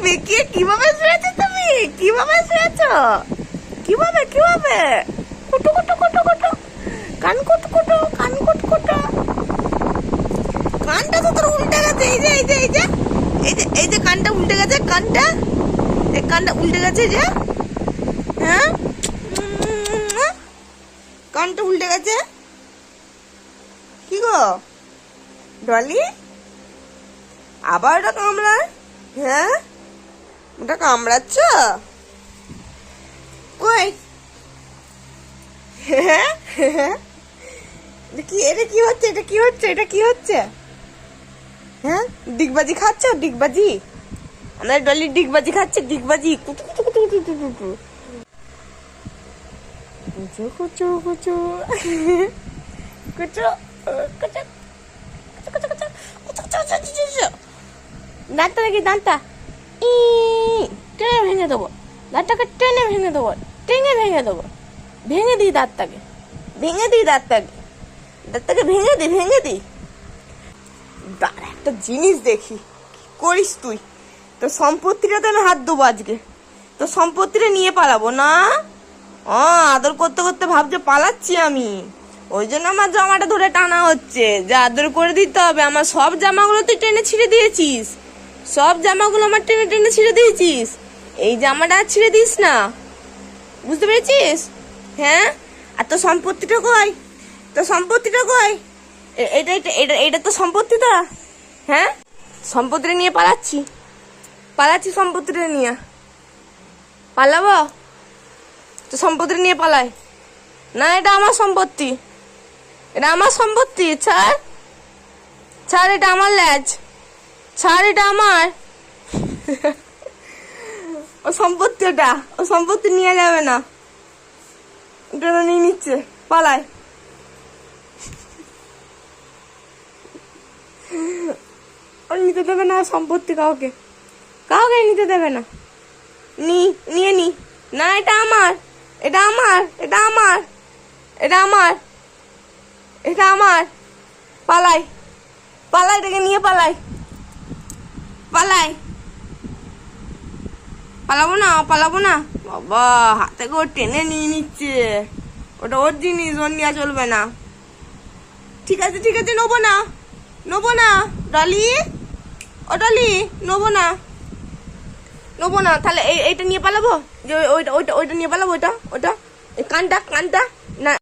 বেঁকিয়ে কিভাবে শুয়েছো তুমি? কিভাবে শুয়েছো? কিভাবে কিভাবে? কুটু কুটু কুটু কুটু, কান কুটু কুটু, কান কুটু কুটু। কানটা তো তোর উল্টে গেছে। এই যে এই যে এই যে এই যে এই যে কানটা উল্টে গেছে। কানটা, এই কানটা উল্টে গেছে যে। হ্যাঁ, কানটা উল্টে গেছে। কি গো ডলি, আবার ওটা কামড়ায়? হ্যাঁ, ওটা কামড়াচ্ছ কই? হ্যাঁ, কি এটা কি হচ্ছে? এটা কি হচ্ছে? এটা কি হচ্ছে? হ্যাঁ, ডিগবাজি খাচ্ছ? ডিগবাজি? আমার ডলি ডিগবাজি খাচ্ছে। ডিগবাজি কুটু কুটু কুটু কুটু কুটু কুচু কুচু কুচু কুচু কুচু দাঁতটা দেখি, দাঁতটা টেনে ভেঙে দেবো। দাঁতটাকে টেনে ভেঙে দেবো, টেনে ভেঙে দেবো। ভেঙে দিই দাঁতটাকে, ভেঙে দিই দাঁতটাকে, দাঁতটাকে ভেঙে দিই, ভেঙে দিই। দাঁড়া, একটা জিনিস দেখি কি করিস তুই। তোর সম্পত্তিটাতে আমি হাত দেবো আজকে। তোর সম্পত্তিটা নিয়ে পালাবো না। আদর করতে করতে ভাবছে পালাচ্ছি আমি, ওই জন্য আমার জামাটা ধরে টানা হচ্ছে যে আদর করে দিতে হবে। আমার সব জামাগুলো তুই টেনে ছিঁড়ে দিয়েছিস, সব জামাগুলো আমার টেনে টেনে ছিঁড়ে দিয়েছিস। এই জামাটা আর ছিঁড়ে দিস না, বুঝতে পেরেছিস? হ্যাঁ, আর তোর সম্পত্তিটা কই? তোর সম্পত্তিটা কই? এটা এটা এটা এটা তো সম্পত্তি তোরা। হ্যাঁ, সম্পত্তিটা নিয়ে পালাচ্ছি, পালাচ্ছি সম্পত্তিটা নিয়ে। পালাবো তো সম্পত্তি নিয়ে পালাই না? এটা আমার সম্পত্তি, এটা আমার সম্পত্তি। ছাড় ছাড়, এটা আমার ল্যাজ, ছাড়, এটা আমার। ও সম্পত্তি, ওটা ও সম্পত্তি নিয়ে যাবে না, এটা নিয়ে নিচ্ছে। পালাই, ও নিতে দেবে না সম্পত্তি, কাউকে কাউকে নিতে দেবে না। নিয়ে নি না, এটা আমার, এটা আমার, এটা আমার, এটা আমার, এটা আমার। পালাই, পালাই, এটাকে নিয়ে পালাই, পালাই। পালাবো না, পালাবো না। বাবা, হাতে করে টেনে নিয়ে নিচ্ছে। ওটা ওর জিনিস, ওর নেওয়া চলবে না। ঠিক আছে ঠিক আছে, নেবো না, নেবো না ডলি, ও ডলি, নেবো না, নেবো না। তাহলে এইটা নিয়ে পালাবো, যে ওইটা ওইটা ওইটা নিয়ে পালাবো। ওইটা ওইটা, এই কানটা, কানটা না।